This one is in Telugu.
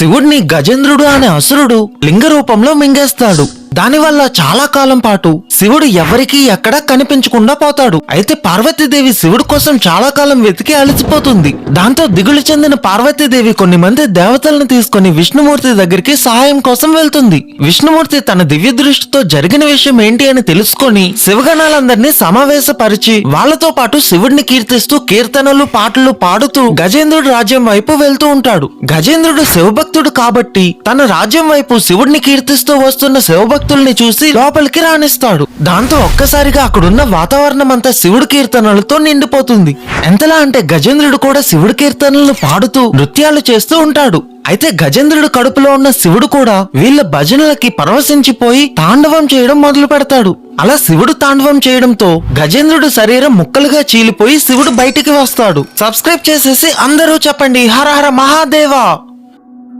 శివుడిని గజేంద్రుడు అనే అసురుడు లింగ రూపంలో మింగేస్తాడు. దానివల్ల చాలా కాలం పాటు శివుడు ఎవరికీ ఎక్కడా కనిపించకుండా పోతాడు. అయితే పార్వతీదేవి శివుడు కోసం చాలా కాలం వెతికి అలసిపోతుంది. దాంతో దిగులు చెందిన పార్వతీదేవి కొన్ని మంది దేవతలను తీసుకుని విష్ణుమూర్తి దగ్గరికి సహాయం కోసం వెళ్తుంది. విష్ణుమూర్తి తన దివ్య దృష్టితో జరిగిన విషయం ఏంటి అని తెలుసుకొని శివగణాలందరినీ సమావేశపరిచి వాళ్లతో పాటు శివుడిని కీర్తిస్తూ కీర్తనలు పాటలు పాడుతూ గజేంద్రుడు రాజ్యం వైపు వెళ్తూ ఉంటాడు. గజేంద్రుడు శివభక్తుడు కాబట్టి తన రాజ్యం వైపు శివుడిని కీర్తిస్తూ వస్తున్న శివభక్తుల్ని చూసి లోపలికి రాణిస్తాడు. దాంతో ఒక్కసారిగా అక్కడున్న వాతావరణం అంతా శివుడి కీర్తనలతో నిండిపోతుంది. ఎంతలా అంటే గజేంద్రుడు కూడా శివుడి కీర్తనలను పాడుతూ నృత్యాలు చేస్తూ ఉంటాడు. అయితే గజేంద్రుడు కడుపులో ఉన్న శివుడు కూడా వీళ్ళ భజనలకి పరవశించిపోయి తాండవం చేయడం మొదలు పెడతాడు. అలా శివుడు తాండవం చేయడంతో గజేంద్రుడు శరీరం ముక్కలుగా చీలిపోయి శివుడు బయటికి వస్తాడు. సబ్స్క్రైబ్ చేసేసి అందరూ చెప్పండి హర హర మహాదేవా.